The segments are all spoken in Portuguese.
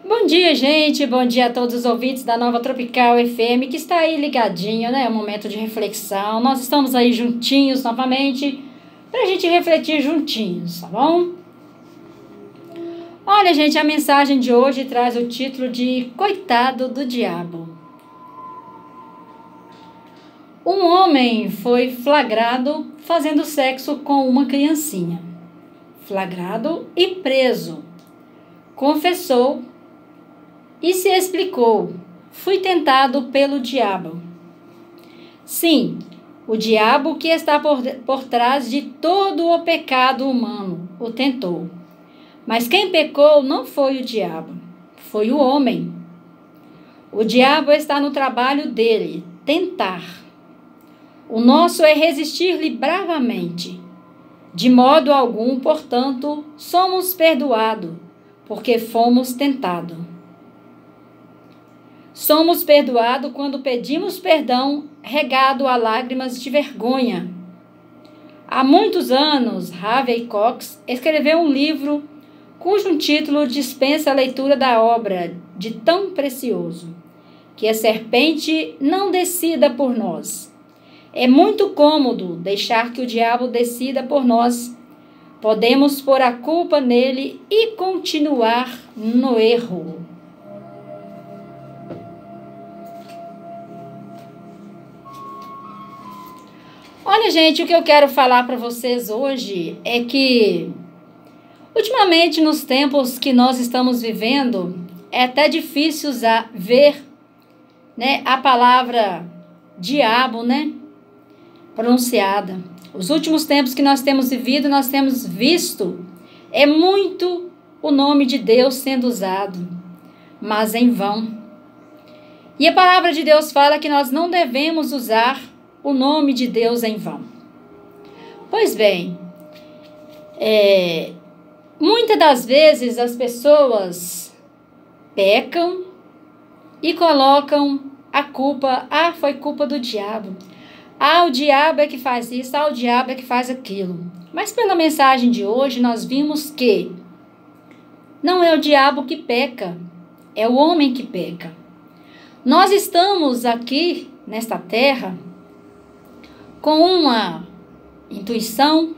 Bom dia, gente. Bom dia a todos os ouvintes da Nova Tropical FM que está aí ligadinho, né? É um momento de reflexão. Nós estamos aí juntinhos novamente para a gente refletir juntinhos, tá bom? Olha, gente, a mensagem de hoje traz o título de Coitado do Diabo. Um homem foi flagrado fazendo sexo com uma criancinha. Flagrado e preso. Confessou e se explicou: fui tentado pelo diabo. Sim, o diabo que está por trás de todo o pecado humano o tentou. Mas quem pecou não foi o diabo, foi o homem. O diabo está no trabalho dele, tentar. O nosso é resistir-lhe bravamente. De modo algum, portanto, somos perdoados, porque fomos tentados. Somos perdoados quando pedimos perdão regado a lágrimas de vergonha. Há muitos anos, Harvey Cox escreveu um livro cujo título dispensa a leitura da obra de tão precioso, que a serpente não decida por nós. É muito cômodo deixar que o diabo decida por nós. Podemos pôr a culpa nele e continuar no erro. Olha, gente, o que eu quero falar para vocês hoje é que, ultimamente, nos tempos que nós estamos vivendo, é até difícil ver, né, a palavra diabo, né, pronunciada. Os últimos tempos que nós temos vivido, nós temos visto, é muito o nome de Deus sendo usado, mas em vão. E a palavra de Deus fala que nós não devemos usar o nome de Deus em vão. Pois bem, muitas das vezes as pessoas pecam e colocam a culpa, foi culpa do diabo. O diabo é que faz isso, o diabo é que faz aquilo. Mas pela mensagem de hoje nós vimos que não é o diabo que peca, é o homem que peca. Nós estamos aqui nesta terra com uma intuição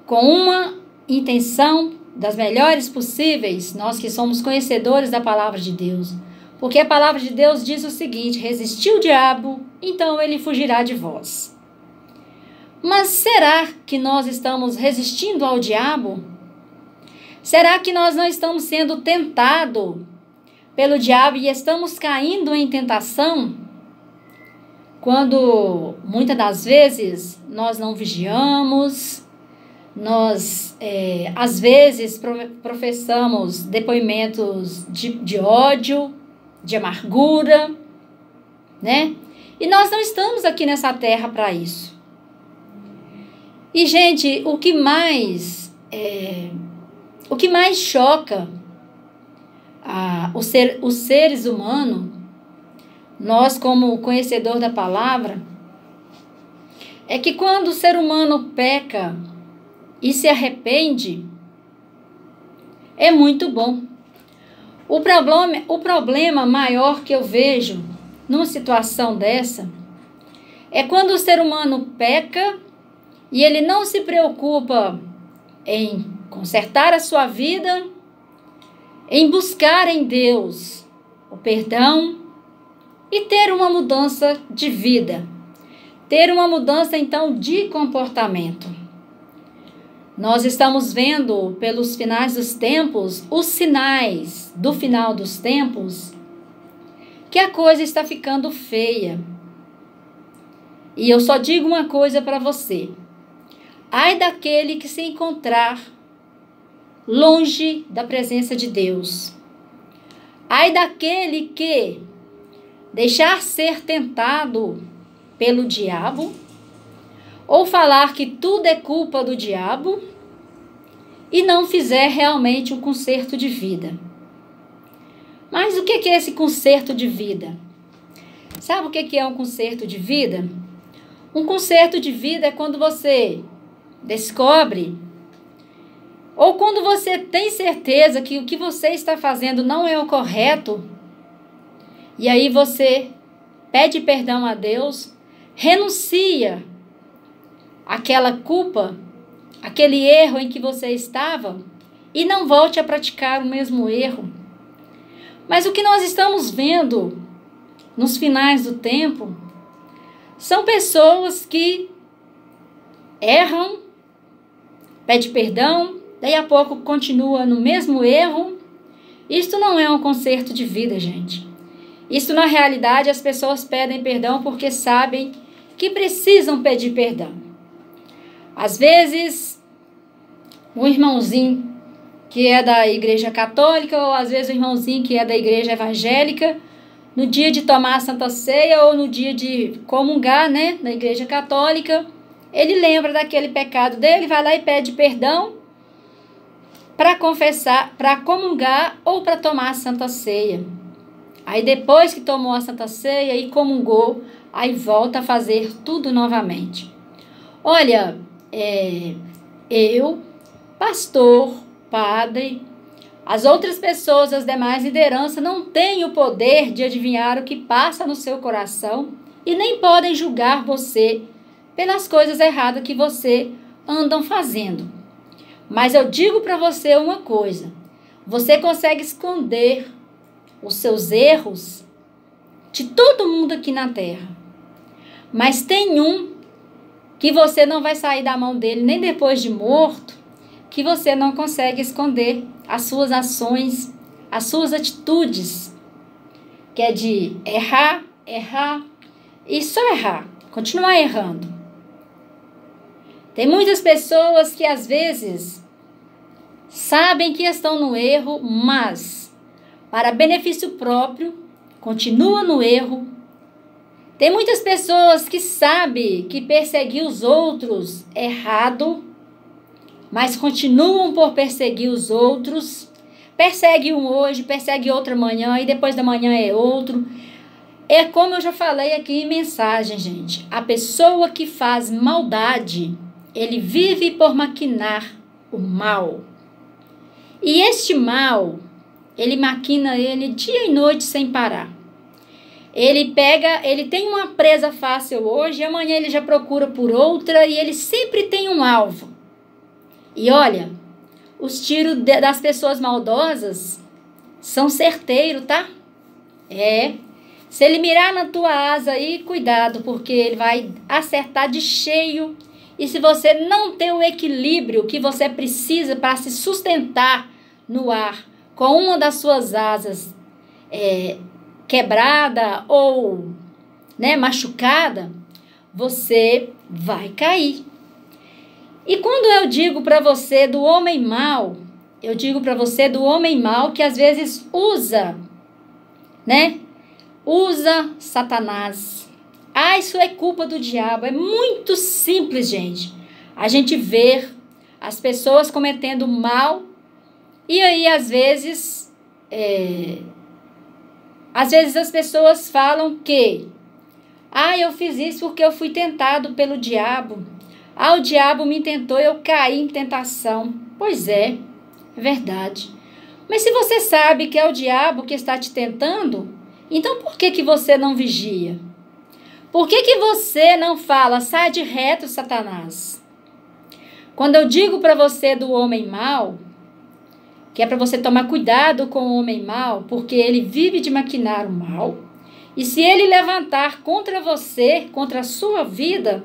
com uma intenção das melhores possíveis, nós que somos conhecedores da palavra de Deus. Porque a palavra de Deus diz o seguinte: resistir o diabo, então ele fugirá de vós. Mas será que nós estamos resistindo ao diabo? Será que nós não estamos sendo tentados pelo diabo e estamos caindo em tentação? Quando muitas das vezes nós não vigiamos, nós às vezes professamos depoimentos de ódio, de amargura, né? E nós não estamos aqui nessa terra para isso. E, gente, o que mais choca os seres humanos, nós como conhecedor da palavra, é que quando o ser humano peca e se arrepende, é muito bom. O problema maior que eu vejo numa situação dessa é quando o ser humano peca e ele não se preocupa em consertar a sua vida, em buscar em Deus o perdão e ter uma mudança de vida, ter uma mudança então de comportamento. Nós estamos vendo pelos finais dos tempos, os sinais do final dos tempos, que a coisa está ficando feia. E eu só digo uma coisa para você: ai daquele que se encontrar longe da presença de Deus. Ai daquele que deixar ser tentado pelo diabo, ou falar que tudo é culpa do diabo e não fizer realmente um conserto de vida. Mas o que é esse conserto de vida? Sabe o que é um conserto de vida? Um conserto de vida é quando você descobre ou quando você tem certeza que o que você está fazendo não é o correto, e aí você pede perdão a Deus, renuncia àquela culpa, aquele erro em que você estava, e não volte a praticar o mesmo erro. Mas o que nós estamos vendo nos finais do tempo são pessoas que erram, pede perdão, daí a pouco continua no mesmo erro. Isto não é um conserto de vida, gente. Isso, na realidade, as pessoas pedem perdão porque sabem que precisam pedir perdão. Às vezes, um irmãozinho que é da igreja católica, ou às vezes um irmãozinho que é da igreja evangélica, no dia de tomar a Santa Ceia ou no dia de comungar, né, na igreja católica, ele lembra daquele pecado dele, vai lá e pede perdão para confessar, para comungar ou para tomar a Santa Ceia. Aí depois que tomou a Santa Ceia e comungou, aí volta a fazer tudo novamente. Olha, eu, pastor, padre, as outras pessoas, as demais lideranças, não têm o poder de adivinhar o que passa no seu coração e nem podem julgar você pelas coisas erradas que você andam fazendo. Mas eu digo para você uma coisa: você consegue esconder os seus erros de todo mundo aqui na terra, mas tem um que você não vai sair da mão dele nem depois de morto, que você não consegue esconder as suas ações, as suas atitudes, que é de errar e só errar, continuar errando. Tem muitas pessoas que às vezes sabem que estão no erro, mas para benefício próprio continuam no erro. Tem muitas pessoas que sabem que perseguir os outros é errado, mas continuam por perseguir os outros. Persegue um hoje, persegue outro amanhã, e depois da manhã é outro. É como eu já falei aqui em mensagem, gente. A pessoa que faz maldade, ele vive por maquinar o mal. E este mal, ele maquina ele dia e noite sem parar. Ele tem uma presa fácil hoje, e amanhã ele já procura por outra, e ele sempre tem um alvo. E olha, os tiros das pessoas maldosas são certeiros, tá? Se ele mirar na tua asa aí, cuidado, porque ele vai acertar de cheio. E se você não ter o equilíbrio que você precisa para se sustentar no ar com uma das suas asas quebrada ou machucada, você vai cair. E quando eu digo para você do homem mau, eu digo para você do homem mau que às vezes usa Satanás. Isso é culpa do diabo. É muito simples, gente. A gente vê as pessoas cometendo mal e aí às vezes as pessoas falam que eu fiz isso porque eu fui tentado pelo diabo. O diabo me tentou, eu caí em tentação. Pois é verdade. Mas se você sabe que é o diabo que está te tentando, então por que você não vigia? Por que você não fala, sai de reto, Satanás? Quando eu digo para você do homem mau, que é para você tomar cuidado com o homem mau, porque ele vive de maquinar o mal, e se ele levantar contra você, contra a sua vida,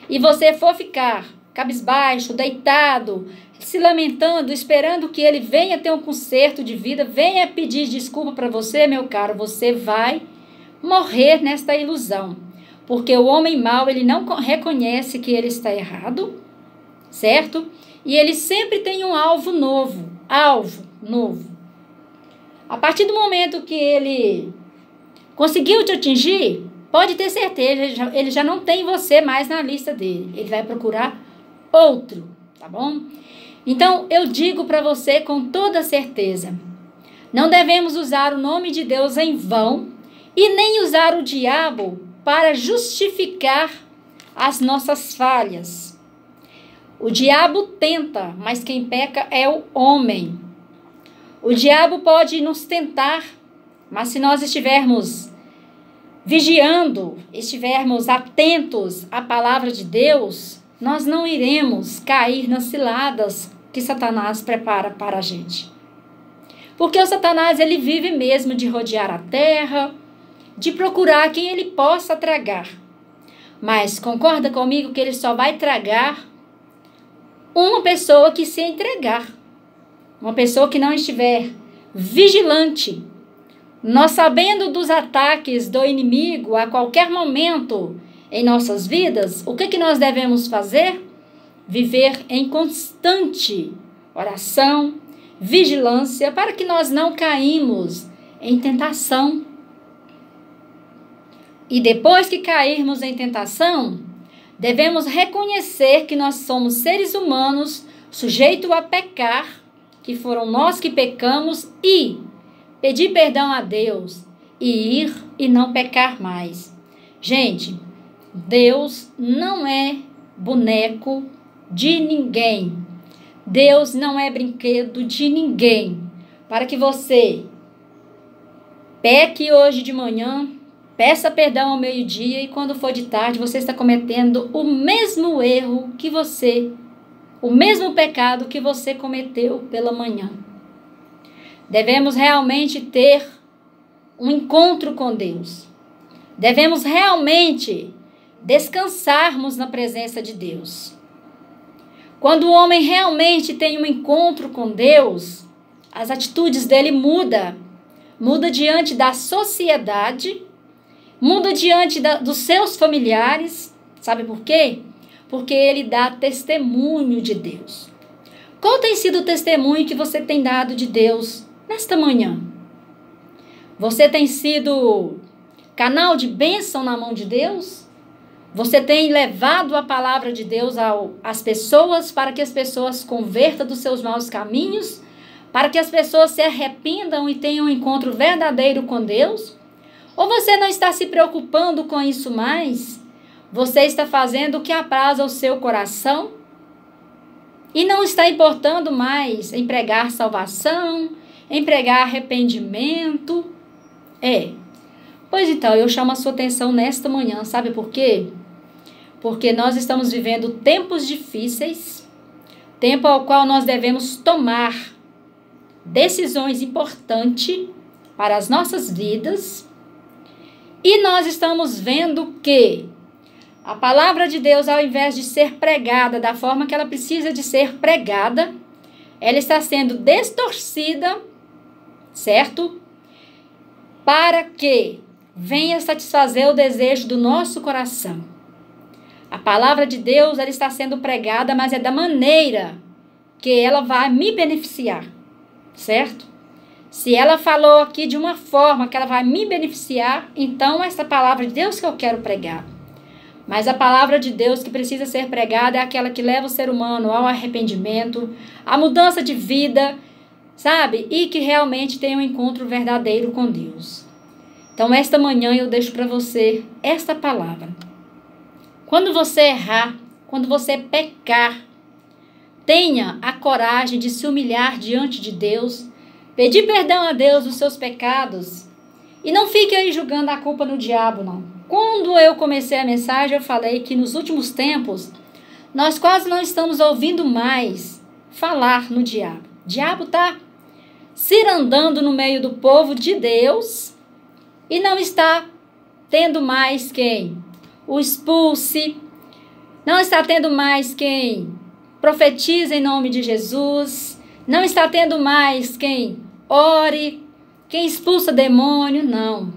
e você for ficar cabisbaixo, deitado, se lamentando, esperando que ele venha ter um conserto de vida, venha pedir desculpa para você, meu caro, você vai morrer nesta ilusão. Porque o homem mau, ele não reconhece que ele está errado, certo? E ele sempre tem um alvo novo. A partir do momento que ele conseguiu te atingir, pode ter certeza, ele já não tem você mais na lista dele. Ele vai procurar outro, tá bom? Então, eu digo para você com toda certeza, não devemos usar o nome de Deus em vão e nem usar o diabo para justificar as nossas falhas. O diabo tenta, mas quem peca é o homem. O diabo pode nos tentar, mas se nós estivermos vigiando, estivermos atentos à palavra de Deus, nós não iremos cair nas ciladas que Satanás prepara para a gente. Porque o Satanás, ele vive mesmo de rodear a terra, de procurar quem ele possa tragar. Mas concorda comigo que ele só vai tragar uma pessoa que se entregar. Uma pessoa que não estiver vigilante. Nós sabendo dos ataques do inimigo a qualquer momento em nossas vidas, o que nós devemos fazer? Viver em constante oração, vigilância, para que nós não caímos em tentação. E depois que cairmos em tentação, devemos reconhecer que nós somos seres humanos sujeitos a pecar, que foram nós que pecamos, e pedir perdão a Deus e ir e não pecar mais. Gente, Deus não é boneco de ninguém. Deus não é brinquedo de ninguém. Para que você peque hoje de manhã, peça perdão ao meio-dia e quando for de tarde você está cometendo o mesmo erro que você, o mesmo pecado que você cometeu pela manhã. Devemos realmente ter um encontro com Deus. Devemos realmente descansarmos na presença de Deus. Quando o homem realmente tem um encontro com Deus, as atitudes dele mudam. Muda diante da sociedade, muda diante dos seus familiares. Sabe por quê? Porque ele dá testemunho de Deus. Qual tem sido o testemunho que você tem dado de Deus nesta manhã? Você tem sido canal de bênção na mão de Deus? Você tem levado a palavra de Deus às pessoas para que as pessoas convertam dos seus maus caminhos? Para que as pessoas se arrependam e tenham um encontro verdadeiro com Deus? Ou você não está se preocupando com isso mais? Você está fazendo o que apraz ao seu coração? E não está importando mais em pregar salvação, em pregar arrependimento? Pois então, eu chamo a sua atenção nesta manhã, sabe por quê? Porque nós estamos vivendo tempos difíceis, tempo ao qual nós devemos tomar decisões importantes para as nossas vidas, e nós estamos vendo que a palavra de Deus, ao invés de ser pregada da forma que ela precisa de ser pregada, ela está sendo distorcida, certo? Para que venha satisfazer o desejo do nosso coração. A palavra de Deus, ela está sendo pregada, mas é da maneira que ela vai me beneficiar, certo? Se ela falou aqui de uma forma que ela vai me beneficiar, então essa palavra de Deus que eu quero pregar. Mas a palavra de Deus que precisa ser pregada é aquela que leva o ser humano ao arrependimento, à mudança de vida, sabe? E que realmente tem um encontro verdadeiro com Deus. Então, esta manhã eu deixo para você esta palavra. Quando você errar, quando você pecar, tenha a coragem de se humilhar diante de Deus, pedir perdão a Deus dos seus pecados e não fique aí julgando a culpa no diabo, não. Quando eu comecei a mensagem, eu falei que nos últimos tempos, nós quase não estamos ouvindo mais falar no diabo. O diabo está cirandando no meio do povo de Deus e não está tendo mais quem o expulse, não está tendo mais quem profetiza em nome de Jesus, não está tendo mais quem ore, quem expulsa demônio, não.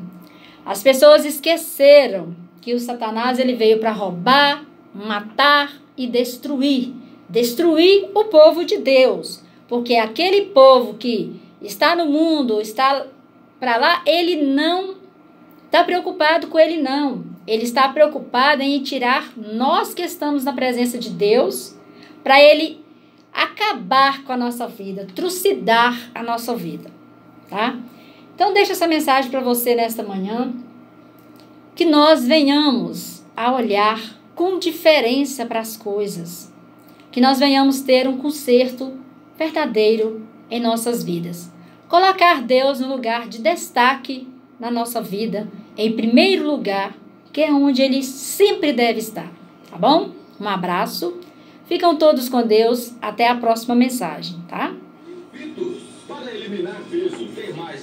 As pessoas esqueceram que o Satanás ele veio para roubar, matar e destruir o povo de Deus, porque aquele povo que está no mundo, está para lá, ele não está preocupado com ele, não. Ele está preocupado em tirar nós que estamos na presença de Deus, para ele acabar com a nossa vida, trucidar a nossa vida, tá? Então, deixa essa mensagem para você nesta manhã, que nós venhamos a olhar com diferença para as coisas, que nós venhamos ter um conserto verdadeiro em nossas vidas. Colocar Deus no lugar de destaque na nossa vida, em primeiro lugar, que é onde Ele sempre deve estar, tá bom? Um abraço, ficam todos com Deus, até a próxima mensagem, tá? Para eliminar peso, tem mais